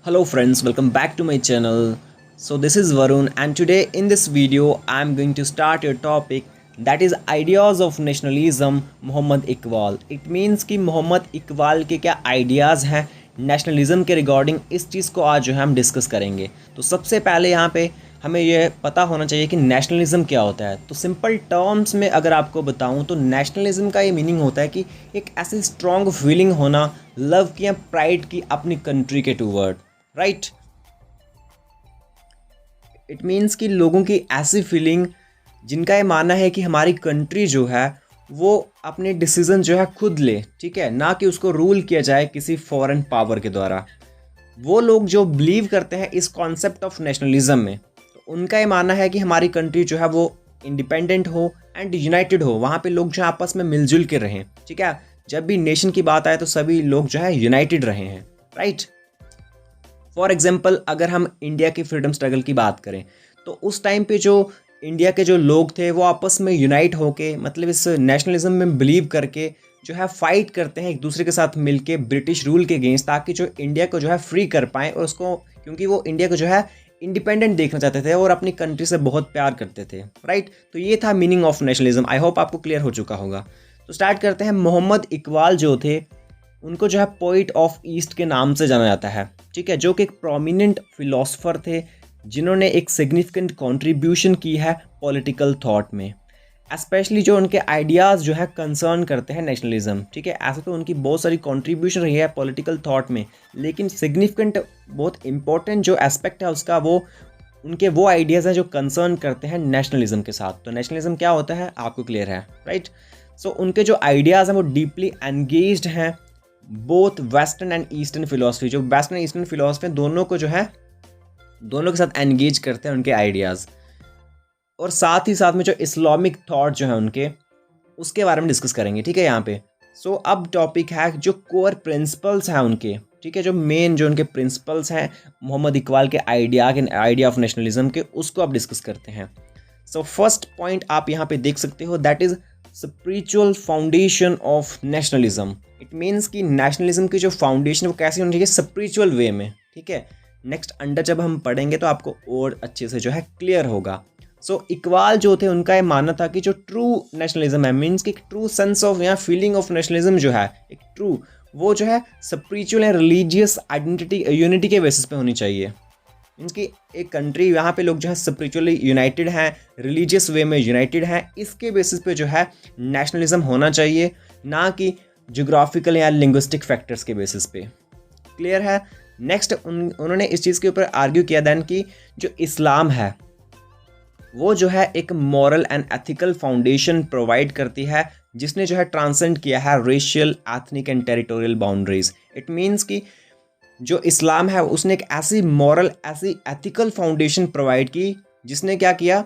Hello friends, welcome back to my channel. So this is Varun and today in this video I am going to start a topic that is ideas of nationalism Mohammad Iqbal. It means कि मोहम्मद इकबाल के क्या ideas हैं nationalism के regarding, इस चीज़ को आज जो है हम डिस्कस करेंगे. तो सबसे पहले यहाँ पे हमें यह पता होना चाहिए कि नेशनलिज्म क्या होता है. तो सिंपल टर्म्स में अगर आपको बताऊं तो नेशनलिज्म का ये मीनिंग होता है कि एक ऐसी स्ट्रॉन्ग फीलिंग होना लव की या प्राइड की अपनी कंट्री के टूवर्ड, राइट. इट मीन्स कि लोगों की ऐसी फीलिंग जिनका ये मानना है कि हमारी कंट्री जो है वो अपने डिसीजन जो है खुद ले, ठीक है, ना कि उसको रूल किया जाए किसी फॉरेन पावर के द्वारा. वो लोग जो बिलीव करते हैं इस कॉन्सेप्ट ऑफ नेशनलिज्म में, तो उनका ये मानना है कि हमारी कंट्री जो है वो इंडिपेंडेंट हो एंड यूनाइटेड हो. वहाँ पे लोग जो है आपस में मिलजुल के रहें, ठीक है. जब भी नेशन की बात आए तो सभी लोग जो है यूनाइटेड रहे हैं, राइट. फॉर एग्जाम्पल अगर हम इंडिया की फ्रीडम स्ट्रगल की बात करें तो उस टाइम पे जो इंडिया के जो लोग थे वो आपस में यूनाइट होके, मतलब इस नेशनलिज्म में बिलीव करके जो है फाइट करते हैं एक दूसरे के साथ मिलके ब्रिटिश रूल के अगेंस्ट, ताकि जो इंडिया को जो है फ्री कर पाएँ. और उसको क्योंकि वो इंडिया को जो है इंडिपेंडेंट देखना चाहते थे और अपनी कंट्री से बहुत प्यार करते थे, राइट. तो ये था meaning of nationalism. I hope आपको क्लियर हो चुका होगा. तो स्टार्ट करते हैं. मोहम्मद इकबाल जो थे उनको जो है पोइट ऑफ ईस्ट के नाम से जाना जाता है, ठीक है, जो कि एक प्रोमिनेंट फिलोसोफर थे जिन्होंने एक सिग्निफिकेंट कंट्रीब्यूशन की है पॉलिटिकल थॉट में, स्पेशली जो उनके आइडियाज़ जो है कंसर्न करते हैं नेशनलिज्म, ठीक है. ऐसे तो उनकी बहुत सारी कंट्रीब्यूशन रही है पॉलिटिकल थॉट में, लेकिन सिग्निफिकेंट बहुत इंपॉर्टेंट जो एस्पेक्ट है उसका वो उनके वो आइडियाज़ हैं जो कंसर्न करते हैं नेशनलिज्म के साथ. तो नेशनलिज्म क्या होता है आपको क्लियर है, राइट. सो उनके जो आइडियाज़ हैं वो डीपली एंगेज्ड हैं both western and eastern philosophy. जो वेस्टर्न ईस्टर्न फिलोसफी दोनों को जो है दोनों के साथ एंगेज करते हैं उनके आइडियाज़. और साथ ही साथ में जो इस्लामिक थॉट जो है उनके, उसके बारे में डिस्कस करेंगे, ठीक है, यहाँ पे. सो अब टॉपिक है जो कोर प्रिंसिपल्स हैं उनके, ठीक है, जो मेन जो उनके प्रिंसिपल्स हैं मोहम्मद इकबाल के आइडिया ऑफ नेशनलिज्म के, उसको अब डिस्कस करते हैं. सो फर्स्ट पॉइंट आप यहाँ पे देख सकते हो, that is spiritual foundation of nationalism. It means कि नेशनलिज्म की जो फाउंडेशन वो कैसी होनी चाहिए, स्पिरिचुअल वे में, ठीक है. नेक्स्ट अंडर जब हम पढ़ेंगे तो आपको और अच्छे से जो है क्लियर होगा. सो इकबाल जो थे उनका ये मानना था कि जो ट्रू नेशनलिज्म है, मीन्स कि ट्रू सेंस ऑफ या फीलिंग ऑफ नेशनलिज्म जो है एक ट्रू, वो जो है spiritual and religious identity unity के बेसिस पे होनी चाहिए. मीन्स कि एक कंट्री यहाँ पे लोग जो है स्पिरिचुअली यूनाइटेड हैं, रिलीजियस वे में यूनाइटेड हैं, इसके बेसिस पे जो है नेशनलिज्म होना चाहिए, ना कि ज्योग्राफिकल या लिंग्विस्टिक फैक्टर्स के बेसिस पे. क्लियर है. नेक्स्ट उन्होंने इस चीज़ के ऊपर आर्ग्यू किया दैन कि जो इस्लाम है वो जो है एक moral and ethical foundation provide करती है, जिसने जो है ट्रांसेंड किया है racial, ethnic and territorial boundaries. It means कि जो इस्लाम है उसने एक ऐसी मॉरल, ऐसी एथिकल फाउंडेशन प्रोवाइड की जिसने क्या किया,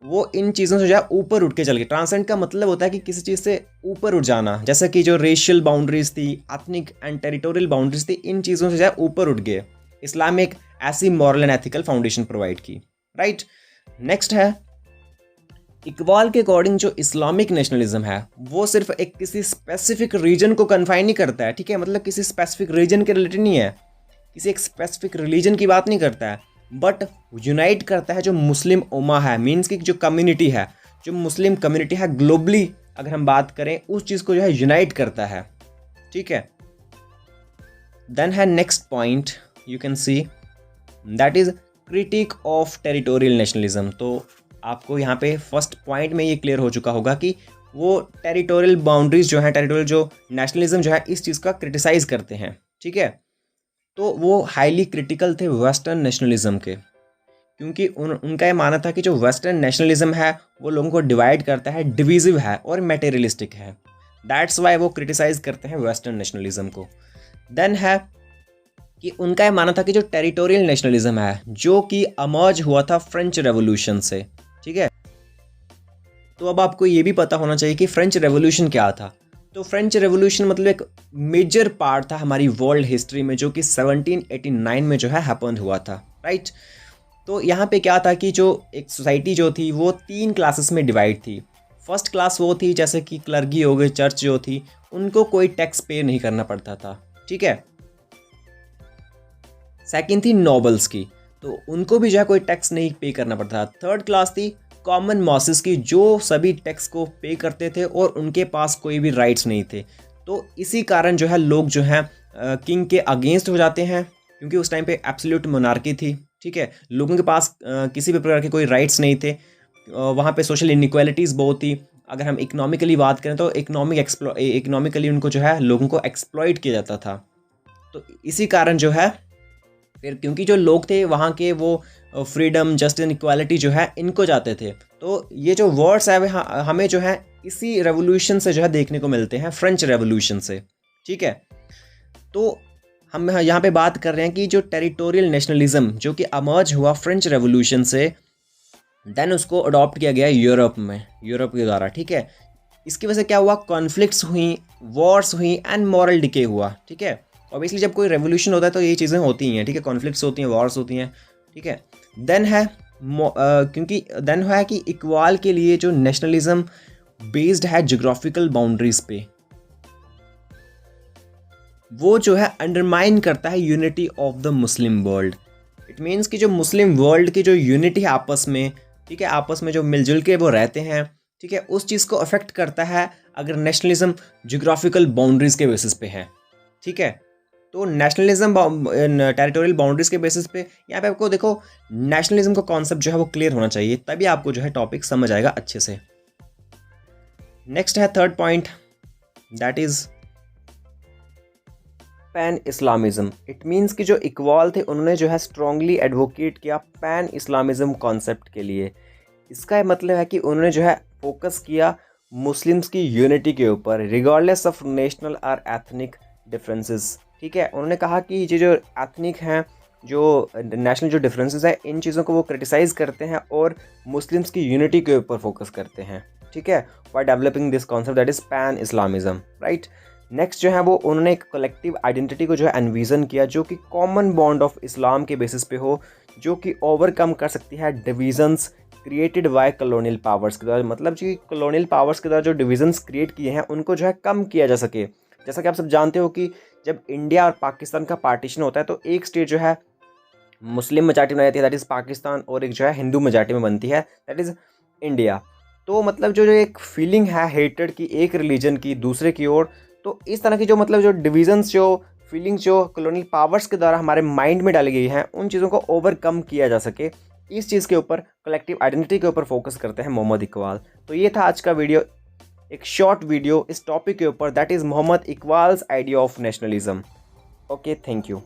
वो इन चीज़ों से जो है ऊपर उठ के चल गए. ट्रांसेंड का मतलब होता है कि किसी चीज़ से ऊपर उठ जाना, जैसे कि जो रेशियल बाउंड्रीज थी, एथनिक एंड टेरिटोरियल बाउंड्रीज थी, इन चीज़ों से जो है ऊपर उठ गए. इस्लाम में एक ऐसी moral and ethical foundation provide की, राइट. नेक्स्ट है इकबाल के अकॉर्डिंग जो इस्लामिक नेशनलिज्म है वो सिर्फ एक किसी स्पेसिफिक रीजन को कन्फाइन नहीं करता है, ठीक है, मतलब किसी स्पेसिफिक रीजन के रिलेटेड नहीं है, किसी एक स्पेसिफिक रिलीजन की बात नहीं करता है, बट यूनाइट करता है जो मुस्लिम उम्मा है, मीन्स की जो कम्युनिटी है, जो मुस्लिम कम्युनिटी है ग्लोबली अगर हम बात करें, उस चीज़ को जो है यूनाइट करता है, ठीक है. देन है next point you can see, that is critic of territorial nationalism. तो आपको यहाँ पे फर्स्ट पॉइंट में ये क्लियर हो चुका होगा कि वो टेरिटोरियल बाउंड्रीज जो है, टेरिटोरियल जो नेशनलिज्म जो है इस चीज़ का क्रिटिसाइज़ करते हैं, ठीक है. तो वो हाईली क्रिटिकल थे वेस्टर्न नेशनलिज्म के, क्योंकि उनका ये मानना था कि जो वेस्टर्न नेशनलिज्म है वो लोगों को डिवाइड करता है, डिविजिव है और मटेरियलिस्टिक है. दैट्स वाई वो क्रिटिसाइज़ करते हैं वेस्टर्न नेशनलिज्म को. देन है कि उनका ये मानना था कि जो टेरिटोरियल नेशनलिज्म है जो कि अमर्ज हुआ था फ्रेंच रेवोल्यूशन से, ठीक है. तो अब आपको ये भी पता होना चाहिए कि फ्रेंच रेवोल्यूशन क्या था. तो फ्रेंच रेवोल्यूशन मतलब एक मेजर पार्ट था हमारी वर्ल्ड हिस्ट्री में, जो कि 1789 में जो है हैपन हुआ था, राइट. तो यहाँ पे क्या था कि जो एक सोसाइटी जो थी वो 3 क्लासेस में डिवाइड थी. फर्स्ट क्लास वो थी जैसे कि क्लर्गी हो गई, चर्च जो थी, उनको कोई टैक्स पे नहीं करना पड़ता था, ठीक है. सेकंड थी नोबल्स की, तो उनको भी जो है कोई टैक्स नहीं पे करना पड़ता। थर्ड क्लास थी कॉमन मॉसेस की, जो सभी टैक्स को पे करते थे और उनके पास कोई भी राइट्स नहीं थे। तो इसी कारण जो है लोग जो है किंग के अगेंस्ट हो जाते हैं, क्योंकि उस टाइम पे एब्सोल्यूट मोनार्की थी, ठीक है। लोगों के पास किसी भी प्रकार के कोई राइट्स नहीं थे, वहाँ पे सोशल इनइक्वालिटीज़ बहुत थी। अगर हम इकोनॉमिकली बात करें तो इकोनॉमिकली उनको जो है लोगों को एक्सप्लॉइट किया जाता था। तो इसी कारण जो है फिर, क्योंकि जो लोग थे वहाँ के वो फ्रीडम, जस्टिस एंड इक्वालिटी जो है इनको चाहते थे। तो ये जो वर्ड्स है हमें जो है इसी रेवोल्यूशन से जो है देखने को मिलते हैं, फ्रेंच रेवोल्यूशन से, ठीक है। तो हम यहाँ पे बात कर रहे हैं कि जो टेरिटोरियल नेशनलिज्म जो कि अमर्ज हुआ फ्रेंच रेवोल्यूशन से, देन उसको अडॉप्ट किया गया यूरोप के द्वारा, ठीक है। इसकी वजह से क्या हुआ, कॉन्फ्लिक्ट्स हुई, वॉर्स हुई एंड मॉरल डिके हुआ, ठीक है। ऑब्वियसली जब कोई रेवोल्यूशन होता है तो ये चीज़ें होती हैं, ठीक है, कॉन्फ्लिक्ट्स होती हैं, वॉर्स होती हैं, ठीक है। देन है क्योंकि देन है कि इक्वाल के लिए जो नेशनलिज्म बेस्ड है जोग्राफिकल बाउंड्रीज पे, वो जो है अंडरमाइन करता है unity of the Muslim world. It means कि जो मुस्लिम वर्ल्ड की जो यूनिटी है आपस में, ठीक है, आपस में जो मिलजुल के वो रहते हैं, ठीक है, उस चीज़ को अफेक्ट करता है अगर नेशनलिज्म जोग्राफिकल बाउंड्रीज के बेसिस पे है, ठीक है। तो नेशनलिज्म टेरिटोरियल बाउंड्रीज के बेसिस पे यहाँ पे आपको देखो नेशनलिज्म का कॉन्सेप्ट जो है वो क्लियर होना चाहिए, तभी आपको जो है टॉपिक समझ आएगा अच्छे से। नेक्स्ट है third point, that is pan Islamism. It means कि जो इकबाल थे उन्होंने जो है स्ट्रांगली एडवोकेट किया पैन इस्लामिज्म कॉन्सेप्ट के लिए। इसका मतलब है कि उन्होंने जो है फोकस किया मुस्लिम्स की यूनिटी के ऊपर, रिगार्डलेस ऑफ नेशनल और एथनिक डिफरेंसेस, ठीक है। उन्होंने कहा कि ये जो एथनिक हैं, जो नेशनल जो डिफरेंसेस है, इन चीज़ों को वो क्रिटिसाइज़ करते हैं और मुस्लिम्स की यूनिटी के ऊपर फोकस करते हैं, ठीक है, for developing this concept that is pan Islamism, right. Next जो है वो उन्होंने एक कलेक्टिव आइडेंटिटी को जो है एनविजन किया, जो कि कॉमन बॉन्ड ऑफ इस्लाम के बेसिस पे हो, जो कि ओवरकम कर सकती है divisions created by colonial powers के द्वारा। मतलब जी कॉलोनियल पावर्स के द्वारा जो डिविजन्स क्रिएट किए हैं उनको जो है कम किया जा सके। जैसा कि आप सब जानते हो कि जब इंडिया और पाकिस्तान का पार्टीशन होता है तो एक स्टेट जो है मुस्लिम मेजॉरिटी में रहती है, दैट इज़ पाकिस्तान, और एक जो है हिंदू मेजॉरिटी में बनती है, दैट इज़ इंडिया। तो मतलब जो एक फीलिंग है हेटेड की एक रिलीजन की दूसरे की ओर, तो इस तरह की जो मतलब जो डिविजन्स, जो फीलिंग्स जो कॉलोनियल पावर्स के द्वारा हमारे माइंड में डाली गई हैं, उन चीज़ों को ओवरकम किया जा सके, इस चीज़ के ऊपर, कलेक्टिव आइडेंटिटी के ऊपर फोकस करते हैं मोहम्मद इकबाल। तो ये था आज का वीडियो, एक शॉर्ट वीडियो इस टॉपिक के ऊपर, that is Mohammad Iqbal's idea of nationalism. Okay, thank you.